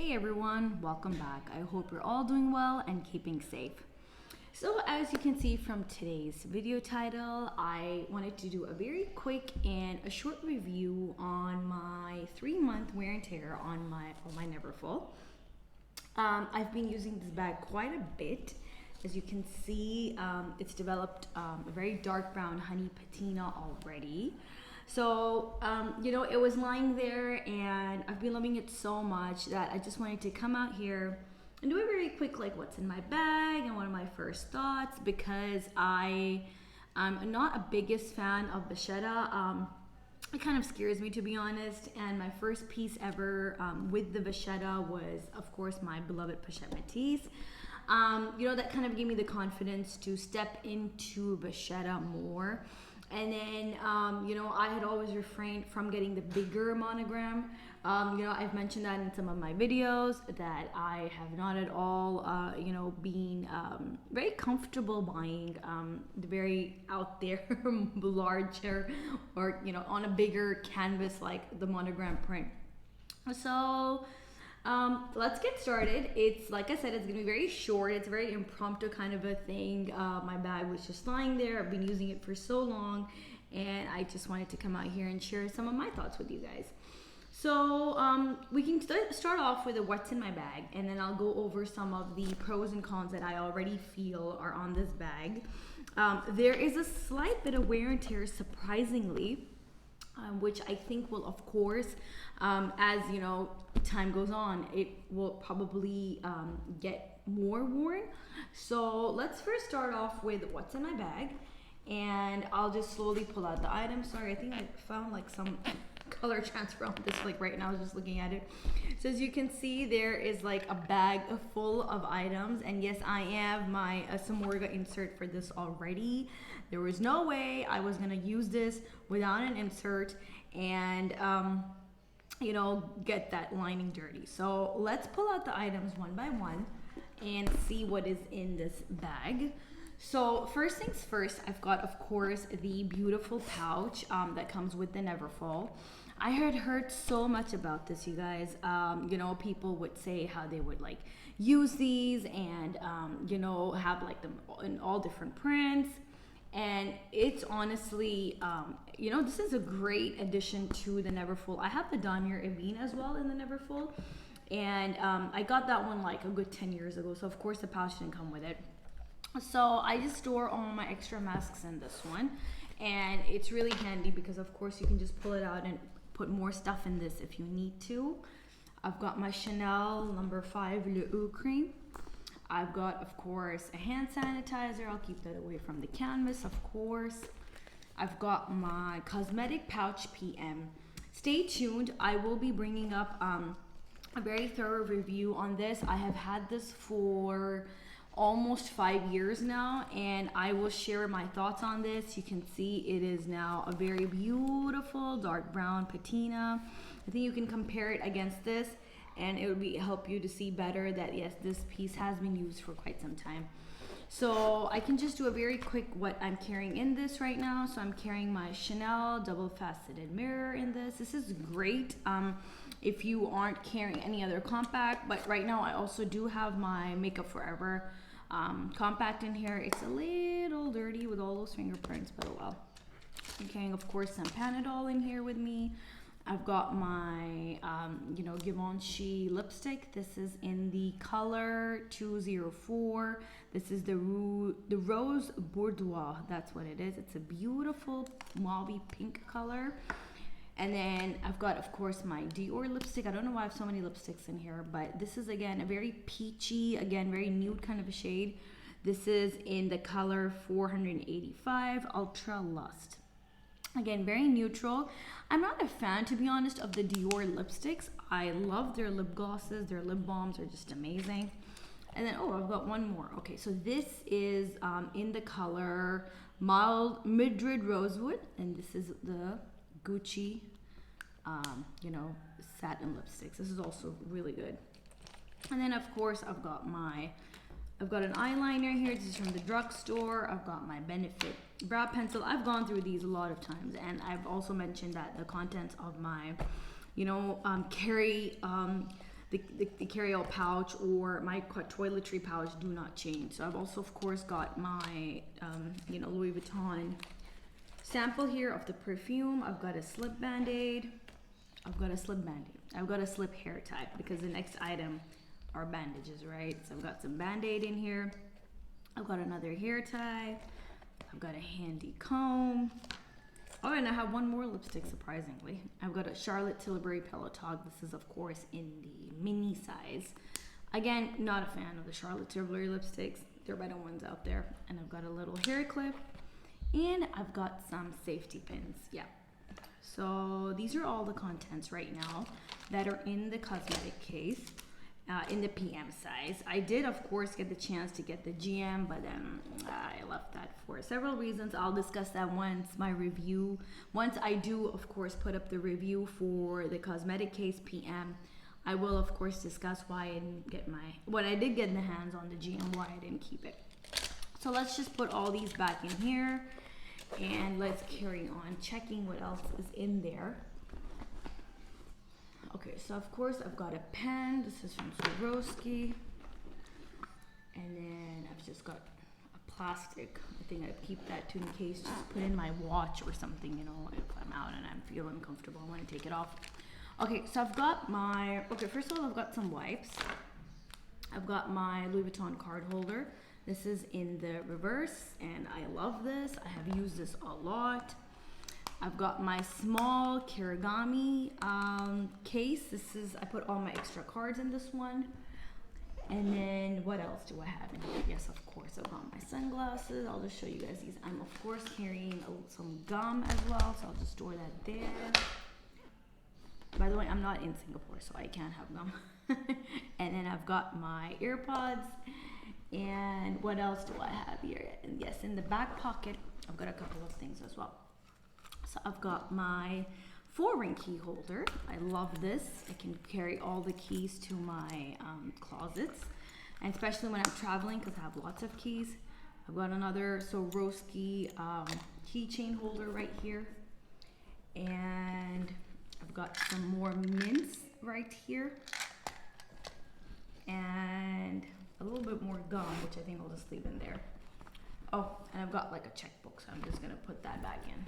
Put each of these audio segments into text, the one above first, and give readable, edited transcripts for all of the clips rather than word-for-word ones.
Hey everyone, welcome back. I hope you're all doing well and keeping safe. So as you can see from today's video title, I wanted to do a very quick and a short review on my 3-month wear and tear on my Neverfull. I've been using this bag quite a bit. As you can see, it's developed a very dark brown honey patina already. So, it was lying there and I've been loving it so much that I just wanted to come out here and do a very quick, like, what's in my bag and one of my first thoughts, because I'm not a biggest fan of Vachetta. It kind of scares me, to be honest. And my first piece ever with the Vachetta was, of course, my beloved Pochette Métis. That kind of gave me the confidence to step into Vachetta more. And then, I had always refrained from getting the bigger monogram. I've mentioned that in some of my videos that I have not at all, been very comfortable buying the very out there larger or, on a bigger canvas like the monogram print. So let's get started. It's, like I said, it's gonna be very short. It's a very impromptu kind of a thing. My bag was just lying there. I've been using it for so long and I just wanted to come out here and share some of my thoughts with you guys. So we can start off with what's in my bag, and then I'll go over some of the pros and cons that I already feel are on this bag. There is a slight bit of wear and tear, surprisingly, which I think will, of course, as time goes on, it will probably get more worn. So let's first start off with what's in my bag, and I'll just slowly pull out the items. Sorry, I think I found like some color transfer on this, like right now I was just looking at it. So as you can see, there is like a bag full of items, and yes, I have my Samorga insert for this already. There was no way I was gonna use this without an insert and get that lining dirty. So let's pull out the items one by one and see what is in this bag. So first things first, I've got, of course, the beautiful pouch that comes with the Neverfull. I had heard so much about this, you guys. People would say how they would like use these and have like them in all different prints. And it's honestly, this is a great addition to the Neverfull. I have the Damier Ebene as well in the Neverfull. And I got that one like a good 10 years ago. So of course the pouch didn't come with it. So I just store all my extra masks in this one. And it's really handy because of course you can just pull it out and put more stuff in this if you need to. I've got my Chanel number 5 Le Eau Cream. I've got, of course, a hand sanitizer. I'll keep that away from the canvas, of course. I've got my cosmetic pouch PM. Stay tuned. I will be bringing up a very thorough review on this. I have had this for almost 5 years now, and I will share my thoughts on this. You can see it is now a very beautiful dark brown patina. I think you can compare it against this, and it would help you to see better that yes, this piece has been used for quite some time. So I can just do a very quick what I'm carrying in this right now. So I'm carrying my Chanel double faceted mirror in this. This is great if you aren't carrying any other compact, but right now I also do have my Makeup Forever compact in here. It's a little dirty with all those fingerprints, but oh well. I'm carrying, of course, some Panadol in here with me. I've got my, Givenchy lipstick. This is in the color 204. This is the Rose Bordeaux. That's what it is. It's a beautiful mauve pink color. And then I've got, of course, my Dior lipstick. I don't know why I have so many lipsticks in here, but this is, again, a very peachy, again, very nude kind of a shade. This is in the color 485 Ultra Lust. Again, very neutral. I'm not a fan, to be honest, of the Dior lipsticks. I love their lip glosses. Their lip balms are just amazing. And then, I've got one more. Okay, so this is in the color Mild Madrid Rosewood. And this is the Gucci, satin lipsticks. This is also really good. And then, of course, I've got an eyeliner here. This is from the drugstore. I've got my Benefit brow pencil. I've gone through these a lot of times, and I've also mentioned that the contents of my, carry the carry-out pouch or my toiletry pouch do not change. So I've also of course got my Louis Vuitton sample here of the perfume. I've got a slip band-aid. I've got a slip hair tie, because the next item are bandages, right? So I've got some band-aid in here. I've got another hair tie. I've got a handy comb. Oh, and I have one more lipstick, surprisingly. I've got a Charlotte Tilbury Pillow Talk. This is, of course, in the mini size. Again, not a fan of the Charlotte Tilbury lipsticks. They're better ones out there. And I've got a little hair clip. And I've got some safety pins. Yeah. So these are all the contents right now that are in the cosmetic case. In the PM size. I did of course get the chance to get the GM, but I left that for several reasons. I'll discuss that once I do of course put up the review for the cosmetic case PM. I will of course discuss why I didn't get what I did get in the hands on the GM, why I didn't keep it. So let's just put all these back in here and let's carry on checking what else is in there. Okay, so of course I've got a pen. This is from Swarovski. And then I've just got a plastic. I think I keep that too in case, just put in my watch or something, if I'm out and I'm feeling comfortable, I want to take it off. Okay, so I've got first of all, I've got some wipes. I've got my Louis Vuitton card holder. This is in the reverse, and I love this. I have used this a lot. I've got my small Kirigami case. I put all my extra cards in this one. And then what else do I have in here? Yes, of course, I've got my sunglasses. I'll just show you guys these. I'm of course carrying some gum as well, so I'll just store that there. By the way, I'm not in Singapore, so I can't have gum. And then I've got my AirPods. And what else do I have here? And yes, in the back pocket, I've got a couple of things as well. So I've got my 4-ring key holder. I love this. I can carry all the keys to my closets, and especially when I'm traveling because I have lots of keys. I've got another Swarovski keychain holder right here, and I've got some more mints right here, and a little bit more gum, which I think I'll just leave in there. Oh, and I've got like a checkbook, so I'm just gonna put that back in.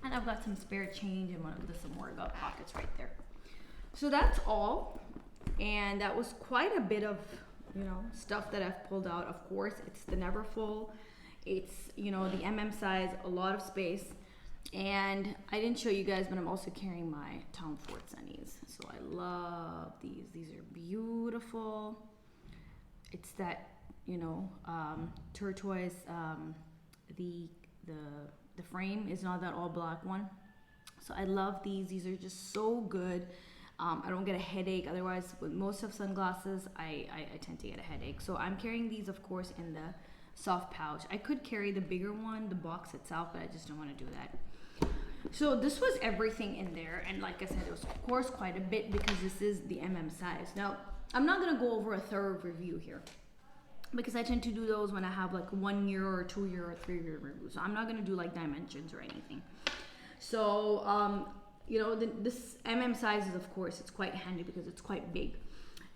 And I've got some spare change and some more gut pockets right there. So that's all. And that was quite a bit of, stuff that I've pulled out. Of course, it's the Neverfull. It's, the MM size, a lot of space. And I didn't show you guys, but I'm also carrying my Tom Ford Sunnies. So I love these. These are beautiful. It's that, turquoise, the frame is not that all black one. So I love these. These are just so good. I don't get a headache. Otherwise, with most of sunglasses, I tend to get a headache. So I'm carrying these, of course, in the soft pouch. I could carry the bigger one, the box itself, but I just don't want to do that. So this was everything in there. And like I said, it was, of course, quite a bit because this is the MM size. Now, I'm not going to go over a thorough review here, because I tend to do those when I have like 1 year or 2 year or 3 year reviews. So I'm not going to do like dimensions or anything. So, this MM size is, of course, it's quite handy because it's quite big.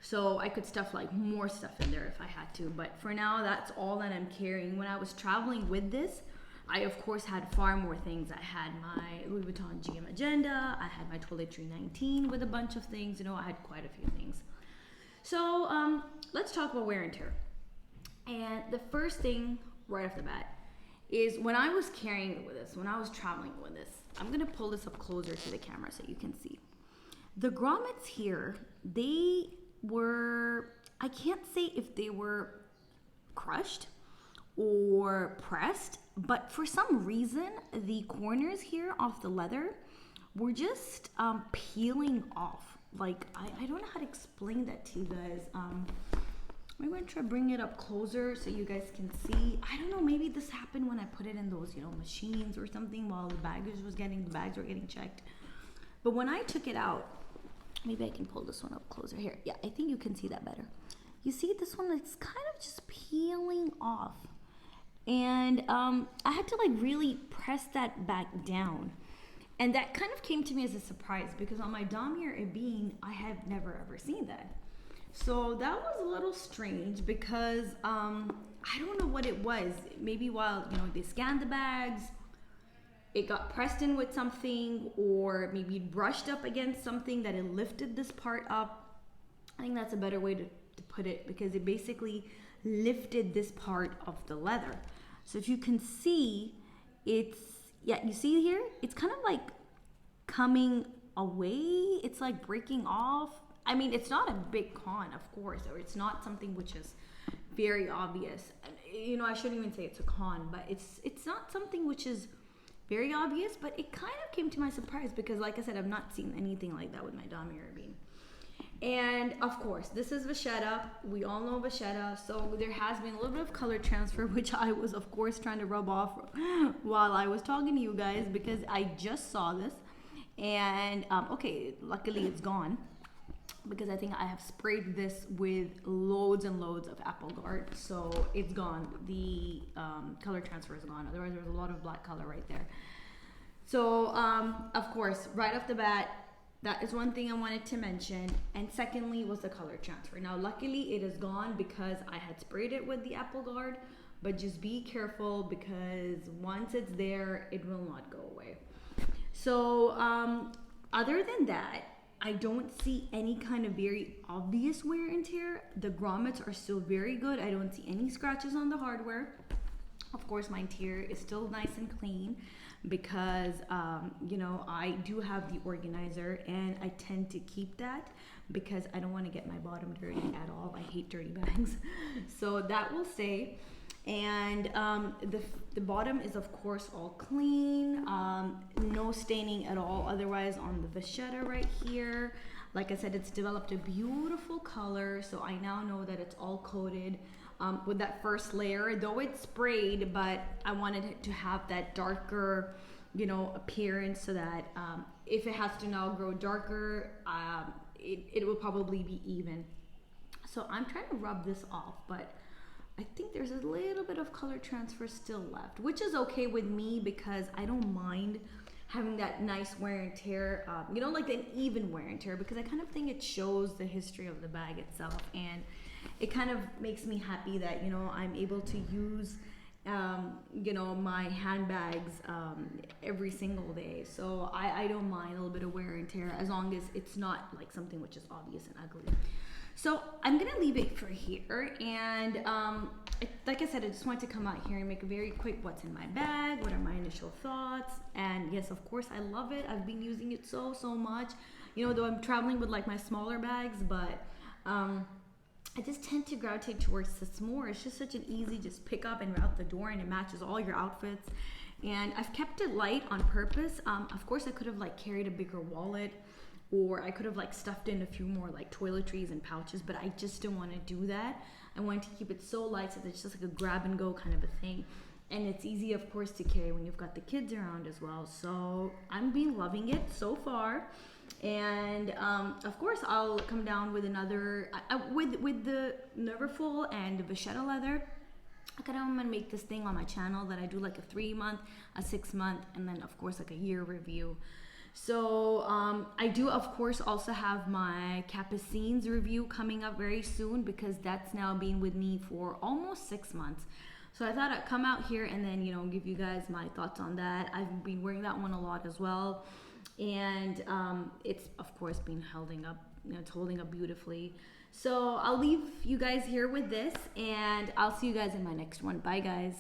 So I could stuff like more stuff in there if I had to. But for now, that's all that I'm carrying. When I was traveling with this, I, of course, had far more things. I had my Louis Vuitton GM Agenda. I had my Toiletry 19 with a bunch of things. I had quite a few things. So let's talk about wear and tear. And the first thing right off the bat is when I was carrying it with this, when I was traveling with this, I'm going to pull this up closer to the camera so you can see. The grommets here, they were, I can't say if they were crushed or pressed, but for some reason, the corners here off the leather were just peeling off. Like, I don't know how to explain that to you guys. I'm going to try to bring it up closer so you guys can see. I don't know, maybe this happened when I put it in those, machines or something while the bags were getting checked. But when I took it out, maybe I can pull this one up closer here. Yeah, I think you can see that better. You see this one, it's kind of just peeling off. And I had to like really press that back down. And that kind of came to me as a surprise because on my damier ebene, I have never ever seen that. So that was a little strange because I don't know what it was. Maybe while they scanned the bags, it got pressed in with something, or maybe it brushed up against something that it lifted this part up. I think that's a better way to put it, because it basically lifted this part of the leather. So if you can see, you see here, it's kind of like coming away. It's like breaking off. I mean, it's not a big con, of course, or it's not something which is very obvious. I shouldn't even say it's a con, but it's not something which is very obvious, but it kind of came to my surprise because, like I said, I've not seen anything like that with my damier ebene. And of course, this is vachetta. We all know vachetta, so there has been a little bit of color transfer, which I was, of course, trying to rub off while I was talking to you guys because I just saw this. And okay, luckily it's gone, because I think I have sprayed this with loads and loads of apple guard, so it's gone. The color transfer is gone. Otherwise, there's a lot of black color right there. So of course, right off the bat, that is one thing I wanted to mention. And secondly was the color transfer. Now luckily it is gone because I had sprayed it with the apple guard, but just be careful because once it's there, it will not go away. So other than that, I don't see any kind of very obvious wear and tear. The grommets are still very good. I don't see any scratches on the hardware. Of course, my interior is still nice and clean because, I do have the organizer, and I tend to keep that because I don't want to get my bottom dirty at all. I hate dirty bags. So that will stay. And the bottom is, of course, all clean. No staining at all otherwise on the vachetta right here. Like I said, it's developed a beautiful color, so I now know that it's all coated with that first layer, though it's sprayed, but I wanted it to have that darker appearance, so that if it has to now grow darker, it will probably be even. So I'm trying to rub this off, but I think there's a little bit of color transfer still left, which is okay with me because I don't mind having that nice wear and tear, like an even wear and tear, because I kind of think it shows the history of the bag itself, and it kind of makes me happy that I'm able to use my handbags every single day. So I don't mind a little bit of wear and tear as long as it's not like something which is obvious and ugly. So I'm gonna leave it for here, and like I said, I just wanted to come out here and make a very quick what's in my bag, what are my initial thoughts. And yes, of course, I love it. I've been using it so much, though I'm traveling with like my smaller bags, but I just tend to gravitate towards this more. It's just such an easy just pick up and out the door, and it matches all your outfits. And I've kept it light on purpose. Of course, I could have like carried a bigger wallet, or I could have like stuffed in a few more like toiletries and pouches, but I just didn't want to do that. I wanted to keep it so light so that it's just like a grab and go kind of a thing. And it's easy, of course, to carry when you've got the kids around as well. So I'm been loving it so far. And of course, I'll come down with another, with the Neverfull and the vachetta leather. I'm gonna make this thing on my channel that I do like a 3-month, a 6-month, and then of course like a year review. So I do, of course, also have my Capucines review coming up very soon, because that's now been with me for almost 6 months. So I thought I'd come out here and then, give you guys my thoughts on that. I've been wearing that one a lot as well. And it's, of course, been holding up, it's holding up beautifully. So I'll leave you guys here with this, and I'll see you guys in my next one. Bye, guys.